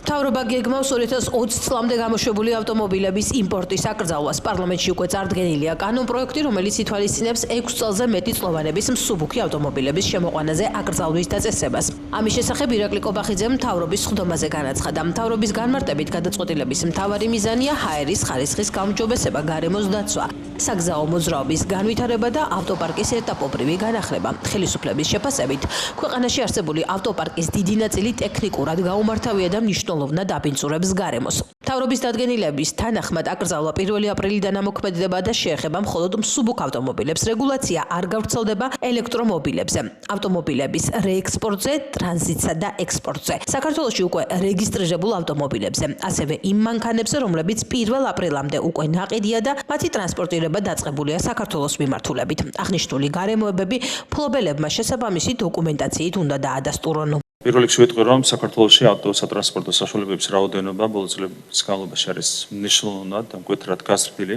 მთავრობა გეგმავს 2020 წლამდე გამოშვებული ავტომობილების იმპორტის აკრძალვას. პარლამენტში უკვე წარდგენილია კანონპროექტი, რომელიც ითვალისწინებს 6 წელზე მეტი წლოვანების მსუბუქი ავტომობილების შემოყვანაზე აკრძალვის დაწესებას. ამის შესახებ ირაკლი კობახიძემ მთავრობის სხდომაზე განაცხადა. მთავრობის განმარტებით გადაწყვეტილების მთავარი მიზანია ჰაერის ხარისხის გაუმჯობესება, გარემოს დაცვა, საგზაო მოძრაობის განვითარება და ავტოპარკის ეტაპობრივი განახლება. ხელისუფლების შეფასებით, ქვეყანაში არსებული ავტოპარკის დიდი ნაწილი ტექნიკურად გაუმართავია და მნიშვნელოვნად დაბინძურებს გარემოს. მთავრობის დადგენილების თანახმად აკრძალვა 1 აპრილიდან ამოქმედება და შეეხება მხოლოდ მსუბუქ ავტომობილებს. რეგულაცია არ გავრცელდება ელექტრომობილებზე, ავტომობილების რეექსპორტზე, ტრანზიტსა და ექსპორტზე. საქართველოში უკვე რეგისტრირებულ ავტომობილებზე, ასევე იმ მანქანებზე, რომლებიც 1 აპრილამდე უკვე ნაყიდია და მათი ტრანსპორტირება დაწყებულია საქართველოს მიმართულებით. აღნიშნული გარემოებები მფლობელებმა შესაბამისი დოკუმენტაციით უნდა დაადასტურონ. პირველ რიგში ვიტყვი, რომ საქართველოში ავტოსატრანსპორტო საშუალებების რაოდენობა ბოლო წლების განმავლობაში არის მნიშვნელოვნად და მკვეთრად გაზრდილი.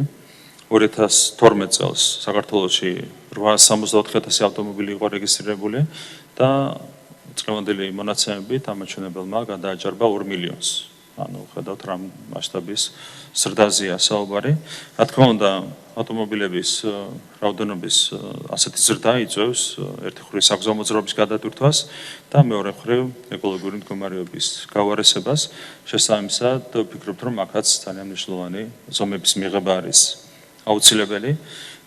2012 წელს საქართველოში 864,000 ავტომობილი იყო რეგისტრირებული და წლევანდელი მონაცემებით ამ მაჩვენებელმა გადააჯარბა 2 მილიონს. ანუ ხედავთ რა მასშტაბის ზრდაზეა საუბარი. რა თქმა უნდა, ავტომობილების რაოდენობის ასეთი ზრდა იწვევს ერთი მხრივ საგზაო მოძრაობის გადატვირთვას და მეორე მხრივ ეკოლოგიური მდგომარეობის გავარესებას. შესაბამისად, ვფიქრობ, რომ აქაც ძალიან მნიშვნელოვანი ზომების მიღება არის აუცილებელი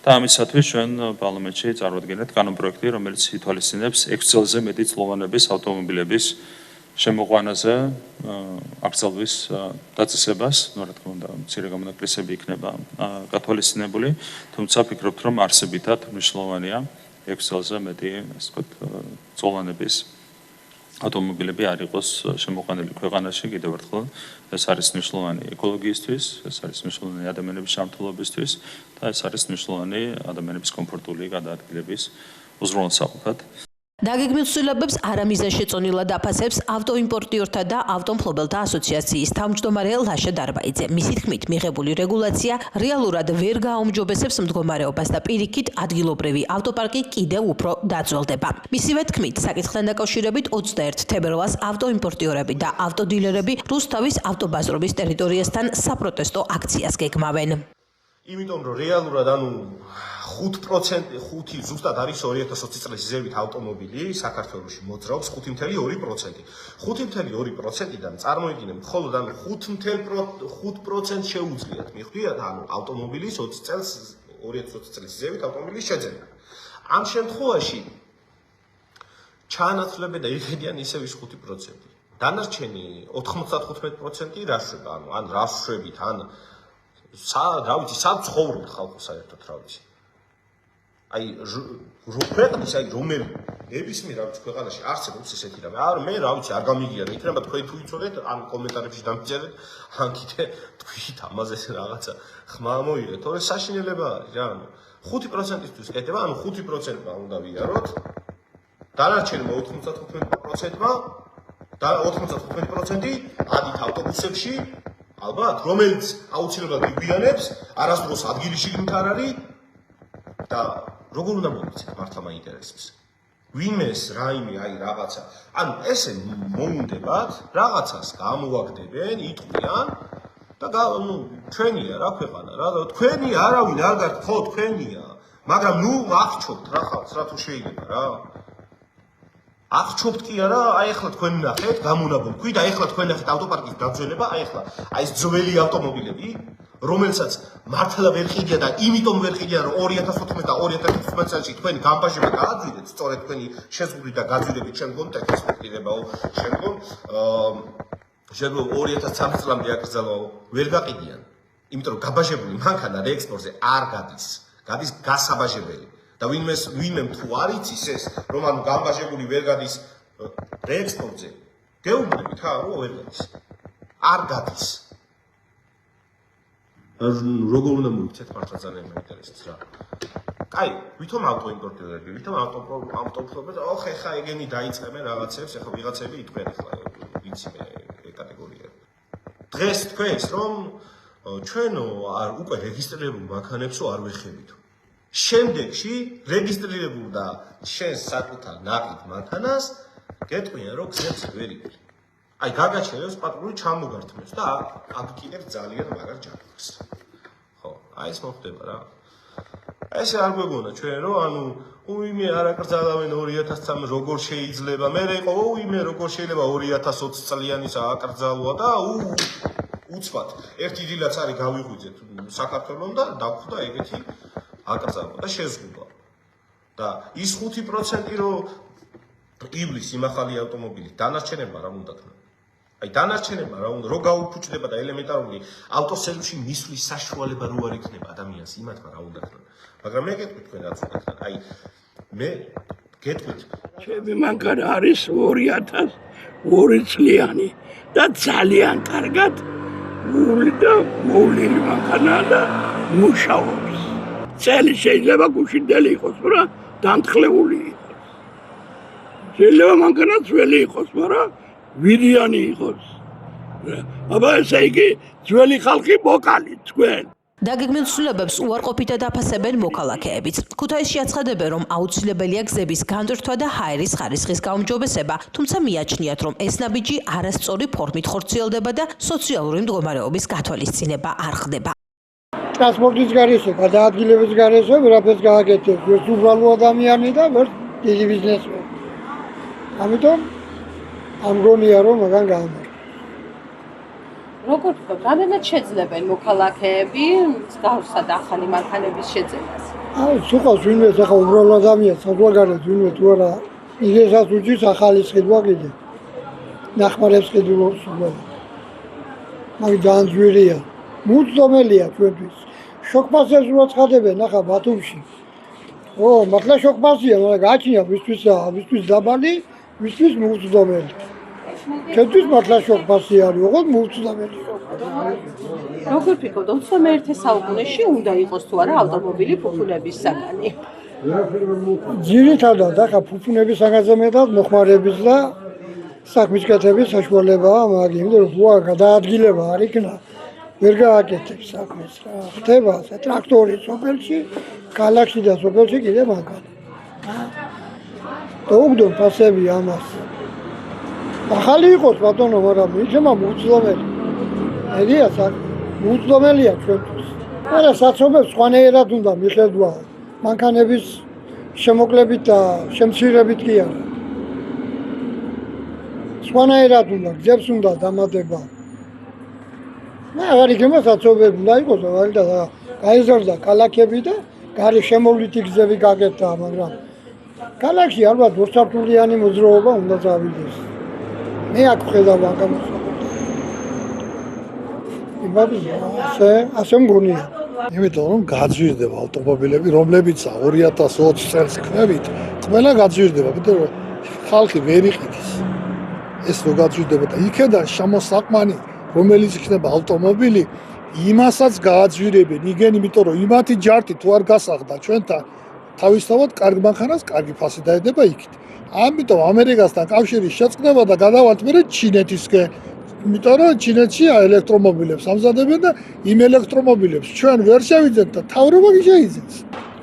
და ამისათვის ჩვენ პარლამენტში წარვადგენთ კანონპროექტი, რომელიც ითვალისწინებს 6 წელზე მეტი წლოვანების ავტომობილების შემოყვანაზე აკრძალვის დაწესებას. რა თქმა უნდა, მცირე გამონაკლისები იქნება გათვალისწინებული, თუმცა ვფიქრობთ, რომ არსებითად მნიშვნელოვანია 6 წელზე მეტი, ასე ვთქვათ, წლოვანების ავტომობილები არ იყოს შემოყვანილი ქვეყანაში. კიდევ ერთხელ, ეს არის მნიშვნელოვანი ეკოლოგიისთვის, ეს არის მნიშვნელოვანი ადამიანების ჯანმრთელობისთვის და ეს არის მნიშვნელოვანი ადამიანების კომფორტული გადაადგილების უზრუნველსაყოფად. დაგეგმილ ცვლილებებს არამიზანშეწონილად აფასებს ავტოიმპორტიორთა და ავტომფლობელთა ასოციაციის თავმჯდომარე ლაშა დარბაიძე. მისი თქმით, მიღებული რეგულაცია რეალურად ვერ გააუმჯობესებს მდგომარეობას და პირიქით ადგილობრივი ავტოპარკი კიდევ უფრო დაძველდება. მისივე თქმით, საკითხთან დაკავშირებით 21 თებერვალს ავტოიმპორტიორები და ავტოდილერები რუსთავის ავტობაზრობის ტერიტორიასთან საპროტესტო აქციას გეგმავენ. იმიტომ რომ რეალურად 5% ზუსტად არის 2020 წლის ზევით ავტომობილი საქართველოში მოძრაობს 5.2%. 5.2%-დან წარმოიდგინეთ, მხოლოდ 5% შეუძლიათ მიხვდიათ, ავტომობილის 2020 წლის ზევით ავტომობილის შეძენა. ამ შემთხვევაში ჩაანაცვლებენ და იღებიან ისევ ის 5%. დანარჩენი 95% რა შვება, ან რა შვებით, ან რა ვიცი, სად ცხოვრობთ ხალხო საერთოდ რა ვიცი. ქვეყნის რომელი ნებისმიერ რა ვიცი ქვეყანაში არსებობს ესეთი რამე. მე რა ვიცი, არ გამიგია, იქნება თქვენ თუ იცოდეთ, ან კომენტარებში დამიწერეთ, ან კიდე თქვით ამაზე რაღაცა ხმა მოიღეთ, თორე საშინელება არის რა. 5%-ისთვის კეთება, 5%-მა უნდა ვიაროთ. დანარჩენმა 95%-მა და 95% ადით ავტობუსებში ალბათ, რომელიც აუცილებლად იგვიანებს, არასდროს ადგილი შიგნით არ არის და როგორ უნდა მოვიცეთ მართლა მაინტერესებს. ვინმეს რაიმე რაღაცა, ესე მოუნდებათ, რაღაცას გამოვაგდებენ, იტყვიან და ჩვენია რა ქვეყანა, რა თქვენი არავინ არ გართ, ხო თქვენია, მაგრამ აღჩობთ რა ხალხს, რა თუ შეიძლება რა. აღჩობთ კი არა, ახლა თქვენ ნახეთ, გამონაბოლქვით, ახლა თქვენ ნახეთ ავტოპარკის დაძველება, ახლა ეს ძველი ავტომობილები, რომელსაც მართლა ვერ ყიდია და იმიტომ ვერ ყიდია, რომ 2014 და 2015 წელს თქვენი გამბაჟება გააძვირეთ, სწორედ თქვენი შეზღუდვით და გაძვირებით შემდგომ ტექნიკურებაო, შემდგომ 2013 წლამდე აკრძალვაო, ვერ გაყიდიან. იმიტომ რომ გაბაჟებული მანქანა რეექსპორტზე არ გადის, გადის გასაბაჟებელი. და ვინმე თუ არ იცის ეს, რომ გამბაჟებული ვერ გადის რეექსპორტზე, გეუბნებით რომ ვერ გადის. არ გადის. როგორ უნდა მოვიქცეთ მართლა ძალიან მაინტერესებს რა. კაი, ვითომ ავტოიმპორტიორები, ვითომ ავტომფლობელები, ხა ეგენი დაიწყებენ რაღაცებს, ახლა ვიღაცები იტყვიან ახლა ვიცი მე კატეგორია. დღეს თქვენს რომ ჩვენ უკვე რეგისტრირებულ მანქანებსო არ ვეხებით. შემდეგში რეგისტრირებულ და შენს საკუთარ ნაყიდ მანქანას გეტყვიან რომ გზებს ვერ იგებ. აი გაგაჩერებს პატრული ჩამოგართმევს და აქ კიდევ ძალიან მაგარ ჯანმრთელს. ხო, აი ეს მოხდება რა. ესე არ გვეგონა ჩვენ რომ ანუ უიმე არ აკრძალავენ 2003 როგორ შეიძლება მე იყო უიმე როგორ შეიძლება 2020 წლიანის აკრძალვა და უცბად ერთი დილაც არის გავიღვიძეთ საქართველოს და დაგხვდა ეგეთი აკრძალვა და შეზღუდა და ის 5% რომ ივლის იმ ახალი ავტომობილი დანარჩენება რა უნდა ქნა აი დანარჩენება რა უნდა რო გაუფუჭდება და ელემენტარული ავტოსერვისში მისვლის საშუალება რო არ იქნება ადამიანს იმათმა რა უნდა ქნა მაგრამ მე გეტყვით თქვენ რაც უნდა ქნა აი მე გეტყვით ჩემი მანქანა არის 2002 წლიანი და ძალიან კარგად მოვლილი მანქანა და მუშაობს წელი შეიძლება გუშინდელი იყოს მაგრამ დამთხლეული იყოს შეიძლება მანქანა ძველი იყოს მაგრამ ვირიანი იყოს აბა ესე იგი ძველი ხალხი მოკალი თქვენ დაგეგმილ ცვლილებებს უარყოფითად აფასებენ მოქალაქეებიც. ქუთაისში აცხადებენ, რომ აუცილებელია გზების განდრთვა და ჰაერის ხარისხის გაუმჯობესება, თუმცა მიაჩნიათ, რომ ეს ნაბიჯი არასწორი ფორმით ხორციელდება და სოციალური მდგომარეობის გათვალისწინება არ ხდება. ტრანსპორტის გარეშე, გადაადგილების გარეშე ვერაფერს გააკეთებს, ვერც უბრალო ადამიანი და ვერც დიდი ბიზნესმენი. ამიტომ ამგონია, რომ მაგან გაამართლოს. როგორ თქვა, რამდენად შეძლებენ მოქალაქეები მსგავსად ახალი მანქანების შეძენას? სულყავს ვინმე ახლა უბრალო ადამიანს, საზღვარგარეთ ვინმე თუ არა იგესაც უჭირს ახალი სყიდვა კიდე. ნახმარებს ყიდულობს უბრალოდ. მაგ ძალიან ძვირია. მუცდომელია ჩვენთვის. შოქპასებს უაცხადებენ ახლა ბათუმში. მართლა შოქპასია, მაგრამ გააჩნია ვისთვის დაბალი, ვისთვის მუცდომელი. ჩვენთვის მართლა შოქპასი არის, ოღონდ მუცდომელი. როგორ ფიქრობთ, 21 საუკუნეში უნდა იყოს თუ არა ავტომობილი ფუფუნების საგანი? ძირითადად ახლა ფუფუნების საგანზე მეტად მოხმარების და საქმის კეთების საშუალებაა მაგ იმიტომ რომ უა გადაადგილება არ იქნა ვერ გააკეთებს საქმეს რა ხდება ასე ტრაქტორი სოფელში ქალაქში და სოფელში კიდე მაგარი დაუგდო ფასები ამას ახალი იყოს ბატონო მაგრამ იქნება მუცდომელი ეგია მუცდომელია ჩვენთვის არა საცობებს სხვანაირად უნდა მიხედვა მანქანების შემოკლებით და შემცირებით კი არა სხვანაირად უნდა გზებს უნდა დამატება აღარ იქნება საცობები უნდა იყოს აღარ და გაიზარდა ქალაქები და გარე შემოვლითი გზები გაკეთდა მაგრამ ქალაქში ალბათ ორსართულიანი მოძრაობა უნდა წავიდეს მე აქ ვხედავ ასე მგონია იმიტომ რომ გაძვირდება ავტომობილები რომლებიც 2020 წელს ქნებით ყველა გაძვირდება იმიტომ რომ ხალხი ვერ იყიდის ეს რო გაძვირდება და იქიდან შემოსაყმანი რომელიც იქნება ავტომობილი იმასაც გააძვირებენ იგენ იმიტომ რომ იმათი ჯარტი თუ არ გასახდა ჩვენთან თავისთავად კარგ მანქანას კარგი ფასი დაედება იქით ამიტომ ამერიკასთან კავშირის შეწყდება და გადავალთ მე ჩინეთისკენ იმიტომ რომ ჩინეთში ელექტრომობილებს ამზადებენ და იმ ელექტრომობილებს ჩვენ ვერ შევიძენთ და თავრობა კი შეიძენს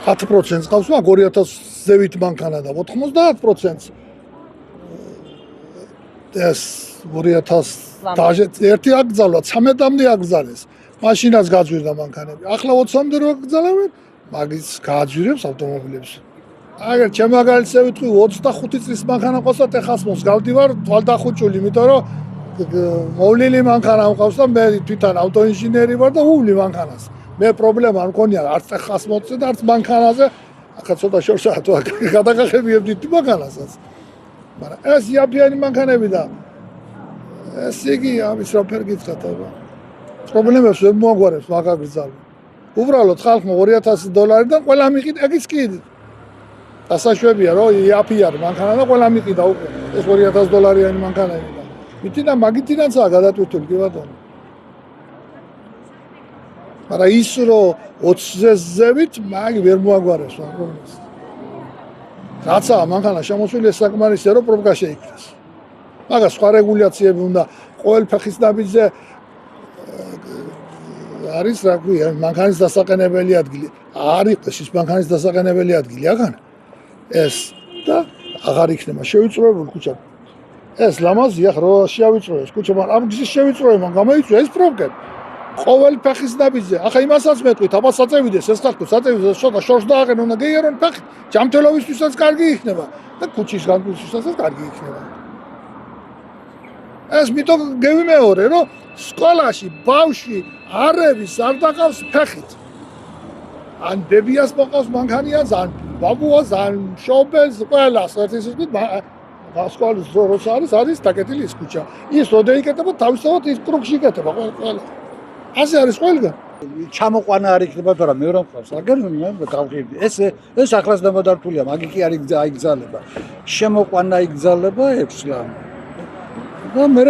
10% ყავს მაგ 2000 ზევით მანქანა და 90% ეს 2000 დაჟე ერთი აკრძალვა 13-მდე აკრძალეს მაშინაც გაძვირდა მანქანები ახლა 20-მდე რო აკრძალავენ მაგის გააძვირებს ავტომობილებს აგერ ჩემ მაგალითზე ვიტყვი 25 წლის მანქანა ყავსათ ეხას მოსგავდივარ თვალდახუჭული იმიტომ რომ მოვლილი მანქანა მყავს და მე თვითონ ავტოინჟინერი ვარ და უვლი მანქანას მე პრობლემა არ მქონია არც ეხას მოწე და არც მანქანაზე ახლა ცოტა შორსაა თუ გადაგახებიებდით მანქანასაც მაგრამ ეს იაფიანი მანქანები და ეს იგი ამის რა ფერ გიცხათ აბა პრობლემებს ვერ მოაგვარებს მაგაგრძალვა უბრალოდ ხალხმა $2000 და ყველა მიყიდა ეგიც კი დასაშვებია რომ იაფია მანქანა და ყველა მიყიდა უკვე ეს $2000 მანქანები და მითიდან მაგითიდანაა გადატვირთული კი ბატონო მაგრამ ის რომ 20-ზე ზევით მაგი ვერ მოაგვარებს პრობლემას რაცაა მანქანა შემოსული ეს საკმარისია რომ პრობლემა შეიქრეს მაგას სხვა რეგულაციები უნდა ყოველ ფეხის ნაბიჯზე არის რა ქვია მანქანის დასაყენებელი ადგილი არ იყოს ის მანქანის დასაყენებელი ადგილი აღარ ეს და აღარ იქნება შევიწროებული ქუჩა ეს ლამაზია ხო შეავიწრო ეს კუჩა მაგრამ ამ გზის შევიწროე მან გამოიწვია ეს პრობლემა ყოველ ფეხის ნაბიჯზე ახლა იმასაც მეტყვით აბა საწევიდეს ეს ხალხო საწევიდეს შოთა შორს დააღენ უნდა გეიერონ ფეხი ჯამთველობისთვისაც კარგი იქნება და კუჩის განკუთვნისთვისაც კარგი იქნება ეს მითო გევიმეორე რომ სკოლაში ბავშვი არების არ დაყავს ფეხით ან ბებიას მოყავს მანქანია ზან ბაბუას ან შობელს ყველას ერთის სკოლის როცა არის დაკეტილი ეს კუჩა ის როდი იკეთება თავისთავად ის კრუგში იკეთება ყველა ასე არის ყველგან ჩამოყვანა არ იქნება თორემ მეორე მხარეს აგერ გავყიდი ეს ახლაც დამადართულია მაგი კი არ იგზალება შემოყვანა იგზალება 6 ლამ და მე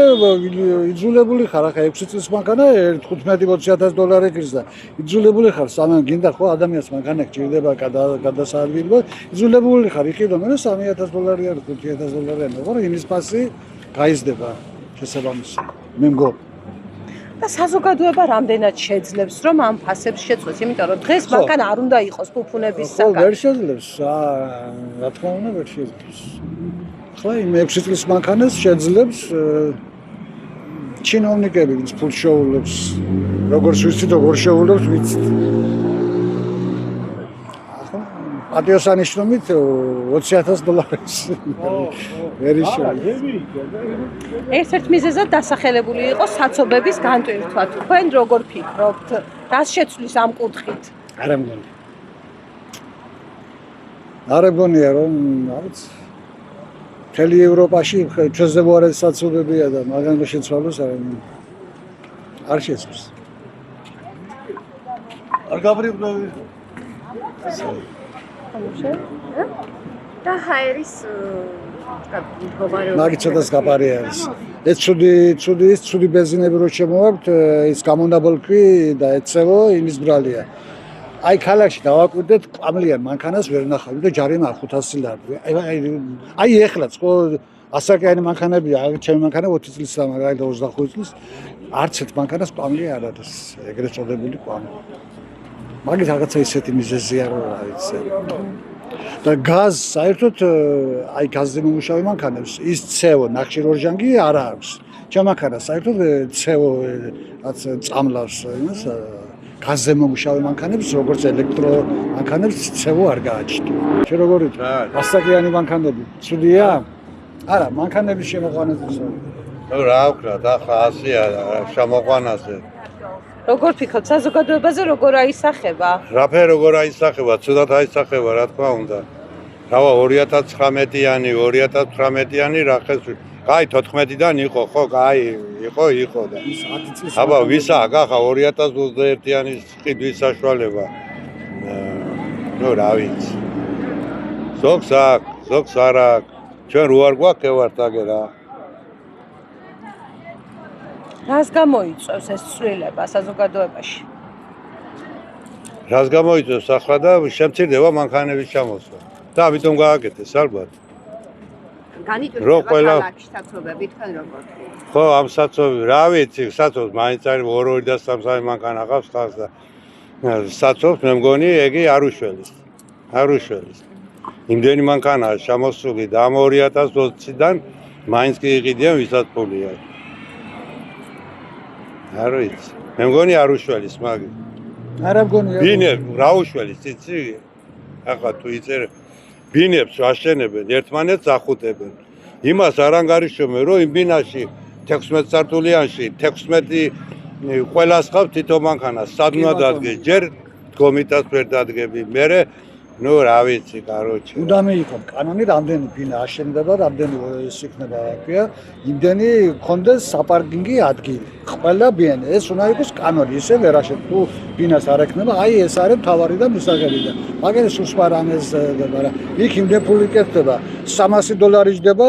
იძულებული ხარ ახლა 6 წლის მანქანა 15-20000 დოლარი გიზდა იძულებული ხარ სანამ გინდა ხო ადამიანს მანქანა გჭირდება გადასაადგილებლად იძულებული ხარ იყიდო მე 3000 დოლარი არ 5000 დოლარი არ მაგრამ იმის ფასი გაიზრდება შესაბამისად მე მგონი და საზოგადოება რამდენად შეძლებს რომ ამ ფასებს შეწყვეტს იმიტომ რომ დღეს მანქანა არ უნდა იყოს ფუფუნების საკა ვერ შეძლებს რა თქმა უნდა ვერ შეძლებს ახლა იმ 6 წლის მანქანას შეძლებს ჩინოვნიკები ვინც ფულს შეუვლებს როგორც ვიცით როგორ შეუვლებს ვიცით ახლა პატიოსანიშნობით 20000 დოლარს ვერ შეუძლებს ერთ-ერთ მიზეზად დასახელებული იყო საცობების განტვირთვა თქვენ როგორ ფიქრობთ რას შეცვლის ამ კუთხით არ მგონია რომ არც მთელი ევროპაში ჩვენზე უარეს საცობებია და მაგან შეცვალოს არ შეცვლის არ გაბრიყვდები და ჰაერის მაგ ცოტას გაპარი არის ეს ცუდი ბენზინები რო შემოვაქვთ ის გამონაბოლქვი და ეცევო იმის ბრალია აი ქალაქში დავაკვირდეთ ყამლიან მანქანას ვერ ნახავდი და ჯარიმა 500 ლარი აი ეხლაც ხო ასაკიანი მანქანებია ჩემი მანქანა 20 წლის და მაგალითად 25 წლის არც ერთ მანქანას ყამლი არ არის ეგრეთ წოდებული ყამლი მაგით რაღაცა ისეთი მიზეზია რომ არის და გაზ საერთოდ აი გაზზე მომუშავე მანქანებს ის CO ნახშირორჟანგი არ აქვს ჩემ მანქანას საერთოდ CO რაც წამლავს იმას გაზზე მომუშავე მანქანებს როგორც ელექტრო მანქანებს CO არ გააჩნია შე როგორი ასაკიანი მანქანები ცუდია არა მანქანების შემოყვანაზე რა ვქნათ ახლა ასია შემოყვანაზე როგორ ფიქრობთ საზოგადოებაზე როგორ აისახება რაფერ როგორ აისახება ცუდად აისახება რა თქმა უნდა რავა 2019-იანი 2018-იანი რა ხეს კაი 14-დან იყო ხო კაი იყო და აბა ვისა ახლა 2021-იანი ყიდვის საშუალება ნუ რა ვიცი ზოგს არა ჩვენ რო არ გვაქვს ევართ აგერა რას გამოიწვევს ეს ცვლილება საზოგადოებაში რას გამოიწვევს ახლა და შემცირდება მანქანების ჩამოსვლა და ამიტომ გააკეთეს ალბათ განიტვირთება ქალაქში საცობები თქვენ როგორ ხო ამ საცობი რა ვიცი საცობს მაინც არის 2 და 3 მანქანა ყავს ხალხს და საცობს მე მგონი ეგი არ უშველის იმდენი მანქანაა ჩამოსული და ამ 2020-დან მაინც კი იყიდიან ვისაც ფული აქვს არ ვიცი მე მგონი არ უშველის მაგი არ მგონია ბინებს რა უშველის იცი ახლა თუ იწერე ბინებს აშენებენ ერთმანეთს ახუტებენ იმას არ ანგარიშობენ რომ იმ ბინაში 16 სართულიანში 16 ყველას ხავს თითო მანქანა სადღაც დადგეს ჯერ კომიტას ვერ დადგები მერე ნუ რა ვიცი კაროჩე უნდა მიიღო კანონი რამდენი ბინა აშენდება რამდენი ის იქნება რა იმდენი კონდეს საპარკინგი ადგილი ყველა ბინა ეს უნდა იყოს კანონი ისე ვერ აშენ თუ ბინას არ ექნება აი ეს არის მთავარი და მისაღები და მაგერ სულ რამეს და იქ იმდენ ფული კეთდება $300 ჯდება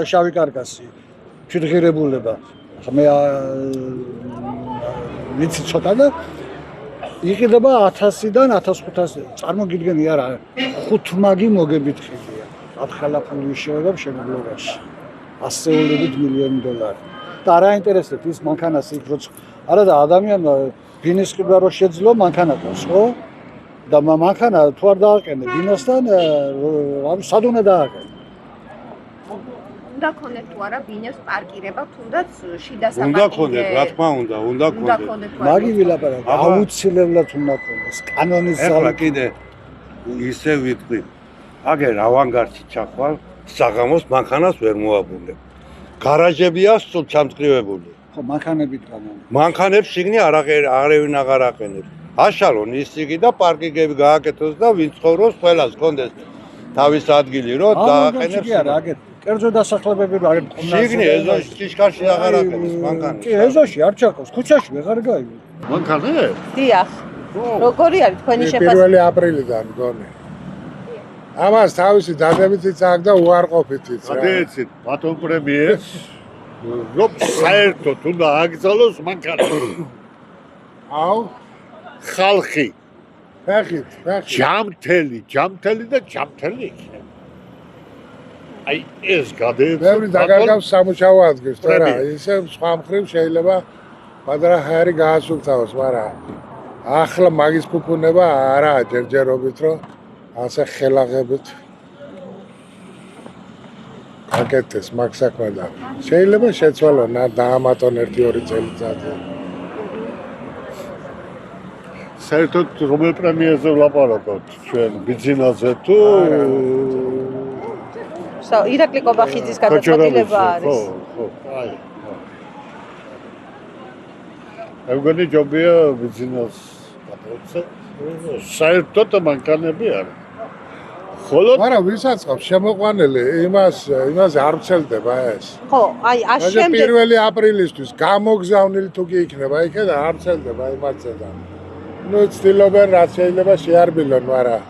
შავი კარკასი ჩუდგირებულება მე ვიცი ცოტა და იყიდება 1000-დან 1500 წარმოგიდგენი არა 5 მაგი მოგებითხილია ათხალა ფული შეება შემოგლობაში 100 მილიონი დოლარი და არა ინტერესებს ის მანქანას იქ როც არა და ადამიანმა ბინის ყიდვა რო შეძლო მანქანას ხო და მანქანა თუ არ დააყენე ბინასთან სად უნდა დააყენე უნდა ქონდეთ თუ არა ბინებს პარკირება, თუნდაც შიდა უნდა საპარკინგე. ქონდეს, რა თქმა უნდა, უნდა ქონდეს. მაგი ვილაპარაკე, აუცილებლად უნდა ქონდეს. კანონის ეხლა კიდე ისე ვიტყვი. აგერ ავანგარდში ჩახვალ, საღამოს მანქანას ვერ მოაბუნებ. გარაჟებია სულ ჩამწკრივებული. ხო, მანქანებით განა. მანქანებს შიგნი არავინ აღარ აყენებს. აშალონ ისიგი და პარკინგები გააკეთოს და ვინ ცხოვრობს, ყველას კონდეს თავის ადგილი, რომ დააყენებს. კი არა, აგერ კერძო დასახლებები რა არის ყომნაზე. შიგნი ეზოში ჭიშკარში აღარ აყენებს მანქანას. კი, ეზოში არ ჩაკოს, ქუჩაში ვეღარ გაივი. მანქანები? დიახ. როგორი არის თქვენი შეფასება? 1 აპრილიდან მგონი. ამას თავისი დადებითიც აქვს და უარყოფითიც რა. გადაეცით ბატონ პრემიერს, რომ საერთოდ უნდა აკრძალოს მანქანა. აუ, ხალხი ფეხით. ჯამთელი და ჯამთელი იქნება. აი ეს გადაეცით. ბევრი დაგარგავს სამუშაო ადგილს, და რა, ისე სხვა მხრივ შეიძლება პატარა ჰაერი გაასუფთავოს, მაგრამ ახლა მაგის ფუფუნება არაა ჯერჯერობით, რომ ასე ხელაღებით აკეთეს მაგ საქმე და შეიძლება შეცვალონ დაამატონ 1-2 წელიწადი. საერთოდ რომელ პრემიერზე ვლაპარაკობთ ჩვენ ბიძინაზე თუ ირაკლი კობახიძის გადაწყვეტილება არის. ხო, აი. ეგონი ჯობია ბიძინას გადაუცა. საერთოდ მანქანები არის. ხოლო მაგრამ ვისაც ყავს შემოყვანილი, იმას არ ვცელდება ეს. ხო, აი შემდეგ 1 აპრილისთვის გამოგზავნილი თუ კი იქნება, იქიდან არ ვცელდება იმაცედა. ნუ ცდილობენ რაც შეიძლება შეარბილონ, მაგრამ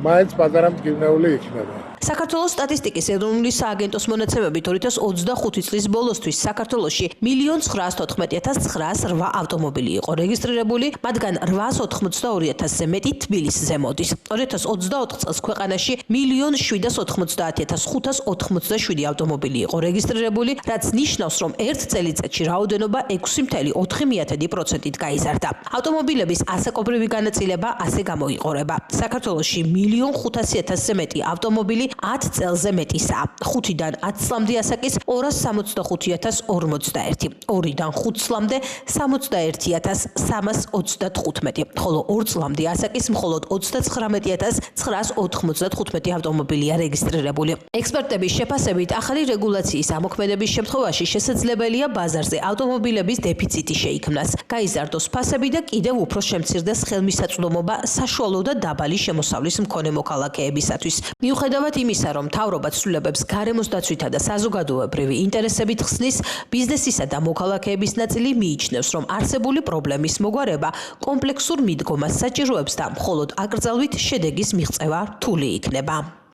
მაინც პატარა მტკივნეული იქნება. საქართველოს სტატისტიკის ეროვნული სააგენტოს მონაცემებით 2025 წლის ბოლოსთვის საქართველოში 1,914,908 ავტომობილი იყო რეგისტრირებული, მათგან 882,000-ზე მეტი თბილისზე მოდის. 2024 წელს ქვეყანაში 1,790,587 ავტომობილი იყო რეგისტრირებული, რაც ნიშნავს, რომ ერთ წელიწადში რაოდენობა 6.4%-ით გაიზარდა. ავტომობილების ასაკობრივი განაწილება ასე გამოიყურება. საქართველოში 1,500,000-ზე მეტი ავტომობილი 10 წელზე მეტისაა. 5-დან 10 წლამდე ასაკის 265,041, 2-დან 5 წლამდე 61,335, ხოლო 2 წლამდე ასაკის მხოლოდ 39,995 ავტომობილია რეგისტრირებული. ექსპერტების შეფასებით, ახალი რეგულაციის ამოქმედების შემთხვევაში შესაძლებელია ბაზარზე ავტომობილების დეფიციტი შეიქმნას, გაიზარდოს ფასები და კიდევ უფრო შემცირდეს ხელმისაწვდომობა საშუალო და დაბალი შემოსავლის მქონე მოქალაქეებისათვის. მიუხედავად იმისა, რომ მთავრობა ცვლილებებს გარემოს დაცვითა და საზოგადოებრივი ინტერესებით ხსნის, ბიზნესისა და მოქალაქეების ნაწილი მიიჩნევს, რომ არსებული პრობლემის მოგვარება კომპლექსურ მიდგომას საჭიროებს და მხოლოდ აკრძალვით შედეგის მიღწევა რთული იქნება.